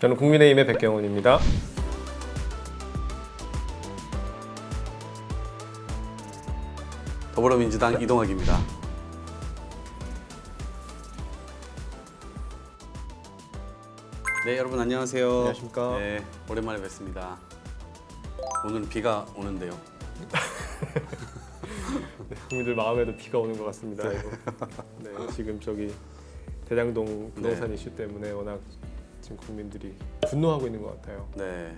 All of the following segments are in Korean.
저는 국민의힘의 백경원입니다. 더불어민주당 이동학입니다. 네, 여러분 안녕하세요. 안녕하십니까. 네, 오랜만에 뵙습니다. 오늘은 비가 오는데요. 네, 국민들 마음에도 비가 오는 것 같습니다. 네, 지금 저기 대장동 부동산 이슈 때문에 워낙 지금 국민들이 분노하고 있는 것 같아요. 네,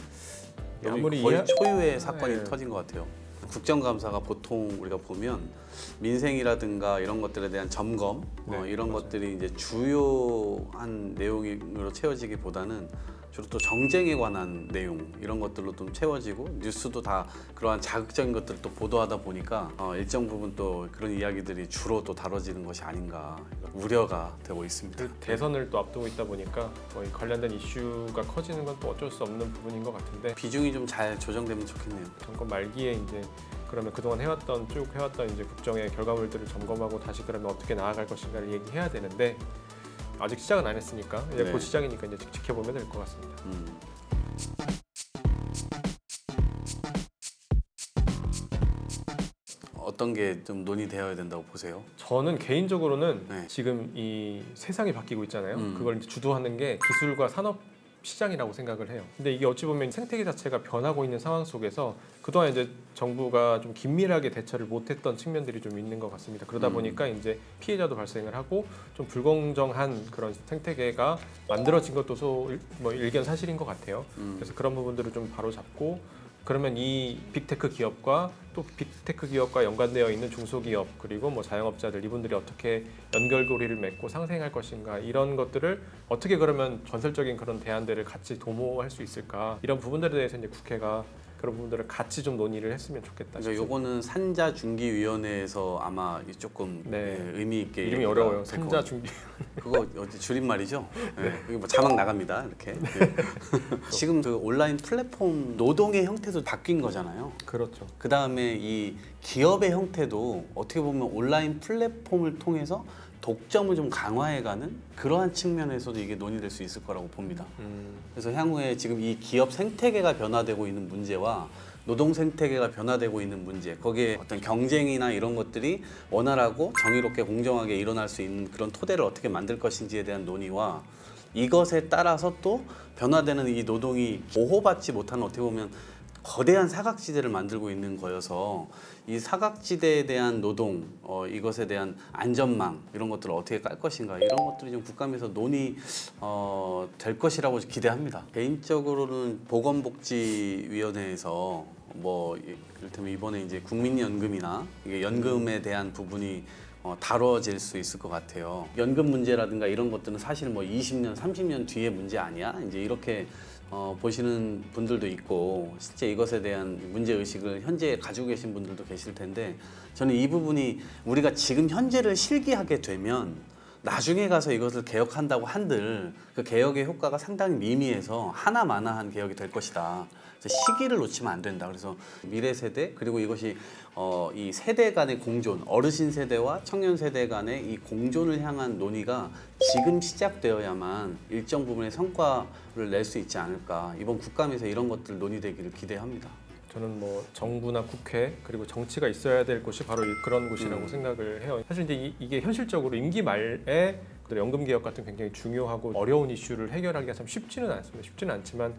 아무리 거의 초유의 사건이 네. 터진 것 같아요. 국정감사가 보통 우리가 보면 민생이라든가 이런 것들에 대한 점검 네, 이런 맞아요. 것들이 이제 주요한 내용으로 채워지기보다는 주로 또 정쟁에 관한 내용 이런 것들로 좀 채워지고 뉴스도 다 그러한 자극적인 것들을 또 보도하다 보니까 일정 부분 또 그런 이야기들이 주로 또 다뤄지는 것이 아닌가 우려가 되고 있습니다. 그 대선을 또 앞두고 있다 보니까 이 관련된 이슈가 커지는 건 또 어쩔 수 없는 부분인 것 같은데 비중이 좀 잘 조정되면 좋겠네요. 정권 말기에 이제 그러면 그동안 쭉 해왔던 이제 국정의 결과물들을 점검하고 다시 그러면 어떻게 나아갈 것인가를 얘기해야 되는데 아직 시작은 안 했으니까 이제 네. 곧 시작이니까 이제 지켜보면 될 것 같습니다. 어떤 게 좀 논의되어야 된다고 보세요? 저는 개인적으로는 네. 지금 이 세상이 바뀌고 있잖아요. 음. 그걸 이제 주도하는 게 기술과 산업 시장이라고 생각을 해요. 근데 이게 어찌 보면 생태계 자체가 변하고 있는 상황 속에서 그동안 이제 정부가 좀 긴밀하게 대처를 못했던 측면들이 좀 있는 것 같습니다. 그러다 보니까 이제 피해자도 발생을 하고 좀 불공정한 그런 생태계가 만들어진 것도 일견 사실인 것 같아요. 그래서 그런 부분들을 좀 바로 잡고 그러면 이 빅테크 기업과 또 빅테크 기업과 연관되어 있는 중소기업 그리고 뭐 자영업자들 이분들이 어떻게 연결고리를 맺고 상생할 것인가 이런 것들을 어떻게 그러면 건설적인 그런 대안들을 같이 도모할 수 있을까 이런 부분들에 대해서 이제 국회가 그런 부분들을 같이 좀 논의를 했으면 좋겠다. 그러니까 싶습니다. 요거는 산자중기위원회에서 아마 조금 네. 의미 있게 이름이 얘기가 어려워요. 될 산자 것 중기. 그거 어디 줄임말이죠? 네. 여기 뭐 자막 나갑니다. 이렇게. 네. 지금 그 온라인 플랫폼 노동의 형태도 바뀐 거잖아요. 그렇죠. 그 다음에 이 기업의 형태도 어떻게 보면 온라인 플랫폼을 통해서 독점을 좀 강화해가는 그러한 측면에서도 이게 논의될 수 있을 거라고 봅니다. 그래서 향후에 지금 이 기업 생태계가 변화되고 있는 문제와 노동 생태계가 변화되고 있는 문제, 거기에 어떤 경쟁이나 이런 것들이 원활하고 정의롭게 공정하게 일어날 수 있는 그런 토대를 어떻게 만들 것인지에 대한 논의와 이것에 따라서 또 변화되는 이 노동이 보호받지 못하는 어떻게 보면 거대한 사각지대를 만들고 있는 거여서 이 사각지대에 대한 노동, 이것에 대한 안전망 이런 것들을 어떻게 깔 것인가 이런 것들이 좀 국감에서 논의 될 것이라고 기대합니다. 개인적으로는 보건복지위원회에서 뭐 이를테면 이번에 이제 국민연금이나 이게 연금에 대한 부분이 다뤄질 수 있을 것 같아요. 연금 문제라든가 이런 것들은 사실 뭐 20년, 30년 뒤의 문제 아니야? 이제 이렇게 보시는 분들도 있고 실제 이것에 대한 문제의식을 현재 가지고 계신 분들도 계실 텐데 저는 이 부분이 우리가 지금 현재를 실기하게 되면 나중에 가서 이것을 개혁한다고 한들 그 개혁의 효과가 상당히 미미해서 하나마나한 개혁이 될 것이다. 그래서 시기를 놓치면 안 된다. 그래서 미래 세대 그리고 이것이 이 세대 간의 공존, 어르신 세대와 청년 세대 간의 이 공존을 향한 논의가 지금 시작되어야만 일정 부분의 성과를 낼 수 있지 않을까. 이번 국감에서 이런 것들 논의되기를 기대합니다. 저는 뭐 정부나 국회 그리고 정치가 있어야 될 곳이 바로 그런 곳이라고 생각을 해요. 사실 이제 이게 현실적으로 임기 말에 연금 개혁 같은 굉장히 중요하고 어려운 이슈를 해결하기가 참 쉽지는 않습니다. 쉽지는 않지만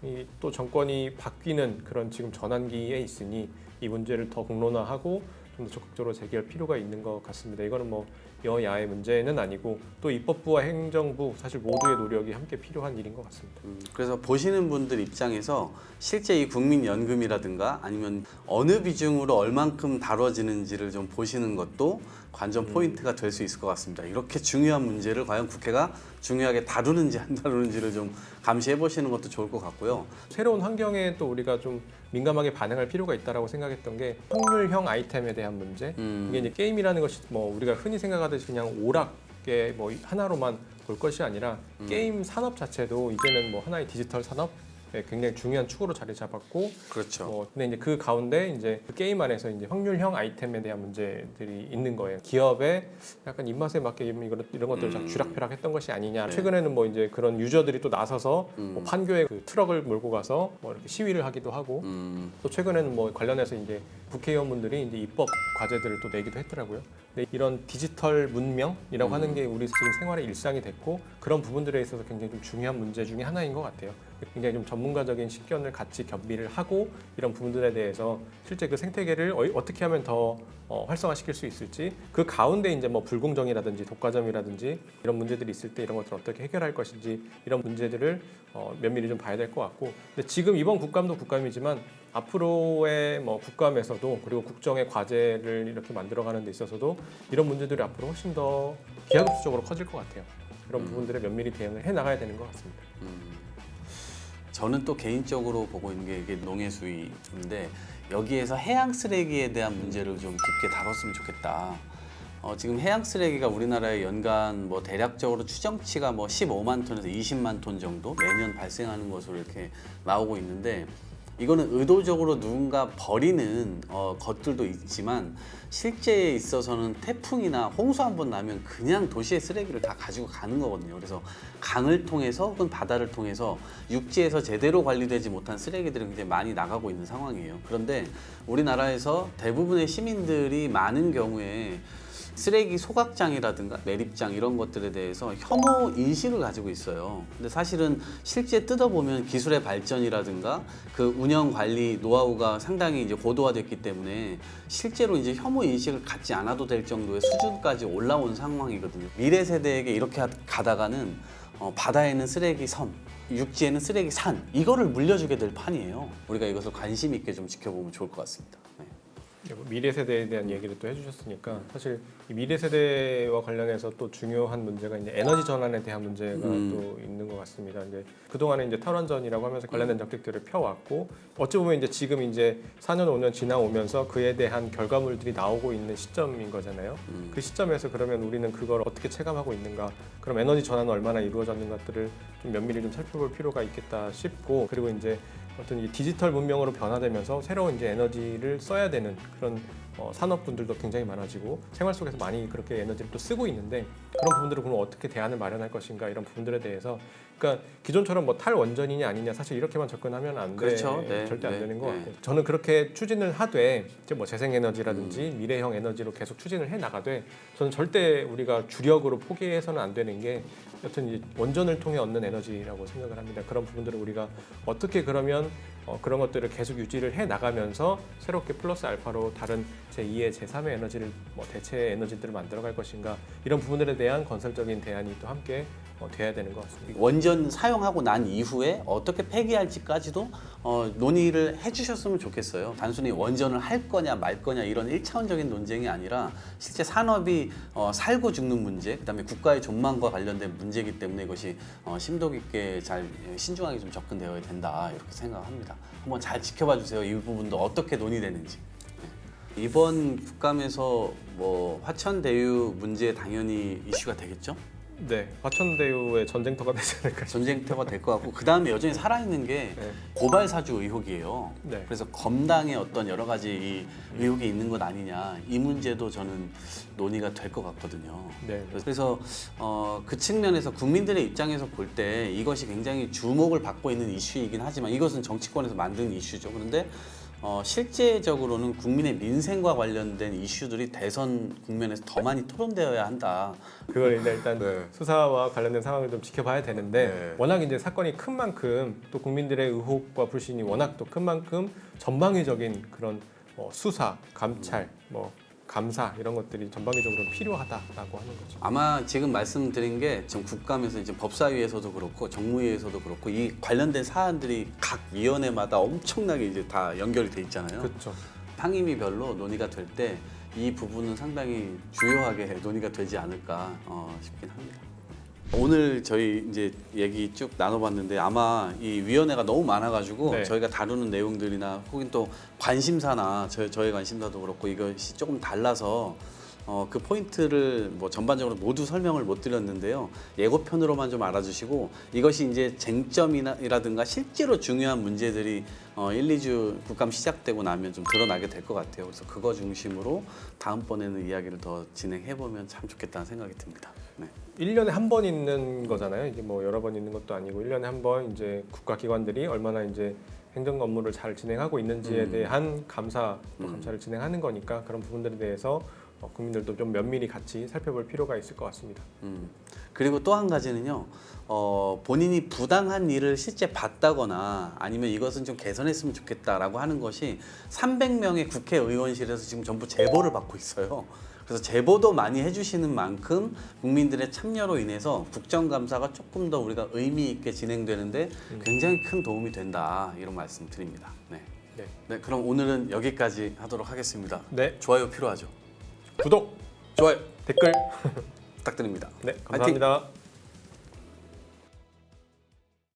이 또 정권이 바뀌는 그런 지금 전환기에 있으니 이 문제를 더 공론화하고 좀 더 적극적으로 제기할 필요가 있는 것 같습니다. 이거는 뭐 여야의 문제는 아니고 또 입법부와 행정부 사실 모두의 노력이 함께 필요한 일인 것 같습니다. 그래서 보시는 분들 입장에서 실제 이 국민연금이라든가 아니면 어느 비중으로 얼만큼 다뤄지는지를 좀 보시는 것도 관전 포인트가 될 수 있을 것 같습니다. 이렇게 중요한 문제를 과연 국회가 중요하게 다루는지 안 다루는지를 좀 감시해 보시는 것도 좋을 것 같고요. 새로운 환경에 또 우리가 좀 민감하게 반응할 필요가 있다라고 생각했던 게 확률형 아이템에 대한 문제. 이게 이제 게임이라는 것이 뭐 우리가 흔히 생각하듯이 그냥 오락의 뭐 하나로만 볼 것이 아니라 게임 산업 자체도 이제는 뭐 하나의 디지털 산업 굉장히 중요한 축으로 자리 잡았고, 그렇죠. 근데 이제 그 가운데 이제 그 게임 안에서 이제 확률형 아이템에 대한 문제들이 있는 거예요. 기업의 약간 입맛에 맞게 이런 것들을 자꾸 쥐락펴락했던 것이 아니냐. 네. 최근에는 뭐 이제 그런 유저들이 또 나서서 뭐 판교에 그 트럭을 몰고 가서 뭐 이렇게 시위를 하기도 하고, 또 최근에는 뭐 관련해서 이제 국회의원분들이 이제 입법 과제들을 또 내기도 했더라고요. 근데 이런 디지털 문명이라고 하는 게 우리 지금 생활의 일상이 됐고, 그런 부분들에 있어서 굉장히 좀 중요한 문제 중에 하나인 것 같아요. 굉장히 좀 전문가적인 식견을 같이 겸비를 하고, 이런 부분들에 대해서 실제 그 생태계를 어떻게 하면 더 활성화시킬 수 있을지, 그 가운데 이제 뭐 불공정이라든지 독과점이라든지 이런 문제들이 있을 때 이런 것들을 어떻게 해결할 것인지, 이런 문제들을 면밀히 좀 봐야 될 것 같고, 근데 지금 이번 국감도 국감이지만 앞으로의 뭐 국감에서도, 그리고 국정의 과제를 이렇게 만들어가는 데 있어서도 이런 문제들이 앞으로 훨씬 더 기하급수적으로 커질 것 같아요. 그런 부분들에 면밀히 대응을 해 나가야 되는 것 같습니다. 저는 또 개인적으로 보고 있는 게 이게 농해수위인데, 여기에서 해양 쓰레기에 대한 문제를 좀 깊게 다뤘으면 좋겠다. 지금 해양 쓰레기가 우리나라의 연간 뭐 대략적으로 추정치가 뭐 15만 톤에서 20만 톤 정도 매년 발생하는 것으로 이렇게 나오고 있는데, 이거는 의도적으로 누군가 버리는 것들도 있지만, 실제에 있어서는 태풍이나 홍수 한 번 나면 그냥 도시의 쓰레기를 다 가지고 가는 거거든요. 그래서 강을 통해서 혹은 바다를 통해서 육지에서 제대로 관리되지 못한 쓰레기들이 굉장히 많이 나가고 있는 상황이에요. 그런데 우리나라에서 대부분의 시민들이 많은 경우에 쓰레기 소각장이라든가 매립장 이런 것들에 대해서 혐오 인식을 가지고 있어요. 근데 사실은 실제 뜯어보면 기술의 발전이라든가 그 운영 관리 노하우가 상당히 이제 고도화됐기 때문에 실제로 이제 혐오 인식을 갖지 않아도 될 정도의 수준까지 올라온 상황이거든요. 미래 세대에게 이렇게 가다가는 바다에는 쓰레기 섬, 육지에는 쓰레기 산, 이거를 물려주게 될 판이에요. 우리가 이것을 관심 있게 좀 지켜보면 좋을 것 같습니다. 네. 미래 세대에 대한 얘기를 또 해주셨으니까, 사실 이 미래 세대와 관련해서 또 중요한 문제가 이제 에너지 전환에 대한 문제가 또 있는 것 같습니다. 이제 그 동안에 이제 탈원전이라고 하면서 관련된 정책들을 펴왔고, 어찌 보면 이제 지금 이제 4년 5년 지나오면서 그에 대한 결과물들이 나오고 있는 시점인 거잖아요. 그 시점에서 그러면 우리는 그걸 어떻게 체감하고 있는가? 그럼 에너지 전환은 얼마나 이루어졌는 것들을 좀 면밀히 좀 살펴볼 필요가 있겠다 싶고, 그리고 이제 어떤 이 디지털 문명으로 변화되면서 새로운 이제 에너지를 써야 되는 그런 산업분들도 굉장히 많아지고, 생활 속에서 많이 그렇게 에너지를 또 쓰고 있는데, 그런 부분들을 그럼 어떻게 대안을 마련할 것인가, 이런 부분들에 대해서, 그러니까 기존처럼 뭐 탈원전이냐 아니냐, 사실 이렇게만 접근하면 안 돼, 그렇죠. 네, 절대 안 네, 되는 것 네. 같고, 저는 그렇게 추진을 하되, 이제 뭐 재생에너지라든지 미래형 에너지로 계속 추진을 해 나가되, 저는 절대 우리가 주력으로 포기해서는 안 되는 게 여튼 이제 원전을 통해 얻는 에너지라고 생각을 합니다. 그런 부분들을 우리가 어떻게 그러면 그런 것들을 계속 유지를 해 나가면서 새롭게 플러스 알파로 다른 제2의 제3의 에너지를 뭐 대체 에너지들을 만들어갈 것인가, 이런 부분들에 대한 건설적인 대안이 또 함께 돼야 되는 것 같습니다. 원전 사용하고 난 이후에 어떻게 폐기할지까지도 논의를 해주셨으면 좋겠어요. 단순히 원전을 할 거냐 말 거냐 이런 1차원적인 논쟁이 아니라 실제 산업이 살고 죽는 문제, 그다음에 국가의 존망과 관련된 문제이기 때문에 이것이 심도 깊게 잘 신중하게 좀 접근되어야 된다, 이렇게 생각합니다. 한번 잘 지켜봐 주세요. 이 부분도 어떻게 논의되는지. 네. 이번 국감에서 뭐 화천대유 문제 당연히 이슈가 되겠죠? 네, 화천대유의 전쟁터가 되지 않을까 싶습니다. 전쟁터가 될 것 같고, 그 다음에 여전히 살아있는 게 네. 고발 사주 의혹이에요. 네. 그래서 검당의 어떤 여러 가지 이 의혹이 있는 것 아니냐, 이 문제도 저는 논의가 될 것 같거든요. 네. 그래서 그 측면에서 국민들의 입장에서 볼 때 이것이 굉장히 주목을 받고 있는 이슈이긴 하지만, 이것은 정치권에서 만든 이슈죠. 그런데 실제적으로는 국민의 민생과 관련된 이슈들이 대선 국면에서 더 많이 토론되어야 한다. 그걸 이제 일단 네. 수사와 관련된 상황을 좀 지켜봐야 되는데, 네. 워낙 이제 사건이 큰 만큼, 또 국민들의 의혹과 불신이 워낙 또 큰 만큼 전방위적인 그런 수사, 감찰, 뭐 감사, 이런 것들이 전방위적으로 필요하다라고 하는 거죠. 아마 지금 말씀드린 게 지금 국감에서 이제 법사위에서도 그렇고 정무위에서도 그렇고 이 관련된 사안들이 각 위원회마다 엄청나게 이제 다 연결이 돼 있잖아요. 그렇죠. 상임위별로 논의가 될 때 이 부분은 상당히 주요하게 논의가 되지 않을까 싶긴 합니다. 오늘 저희 이제 얘기 쭉 나눠봤는데, 아마 이 위원회가 너무 많아가지고 네. 저희가 다루는 내용들이나 혹은 또 관심사나 저의 관심사도 그렇고 이것이 조금 달라서 그 포인트를 뭐 전반적으로 모두 설명을 못 드렸는데요. 예고편으로만 좀 알아주시고 이것이 이제 쟁점이라든가 실제로 중요한 문제들이 1, 2주 국감 시작되고 나면 좀 드러나게 될 것 같아요. 그래서 그거 중심으로 다음번에는 이야기를 더 진행해 보면 참 좋겠다는 생각이 듭니다. 네. 1년에 한 번 있는 거잖아요. 이게 뭐 여러 번 있는 것도 아니고 1년에 한 번 이제 국가기관들이 얼마나 이제 행정 업무를 잘 진행하고 있는지에 대한 감사, 또 감사를 진행하는 거니까 그런 부분들에 대해서 국민들도 좀 면밀히 같이 살펴볼 필요가 있을 것 같습니다. 그리고 또 한 가지는요. 본인이 부당한 일을 실제 봤다거나 아니면 이것은 좀 개선했으면 좋겠다라고 하는 것이 300명의 국회의원실에서 지금 전부 제보를 받고 있어요. 그래서 제보도 많이 해주시는 만큼 국민들의 참여로 인해서 국정감사가 조금 더 우리가 의미 있게 진행되는데 굉장히 큰 도움이 된다 이런 말씀 드립니다. 네. 네. 네, 그럼 오늘은 여기까지 하도록 하겠습니다. 네. 좋아요 필요하죠? 구독, 좋아요 댓글 부탁드립니다. 네, 감사합니다. 화이팅!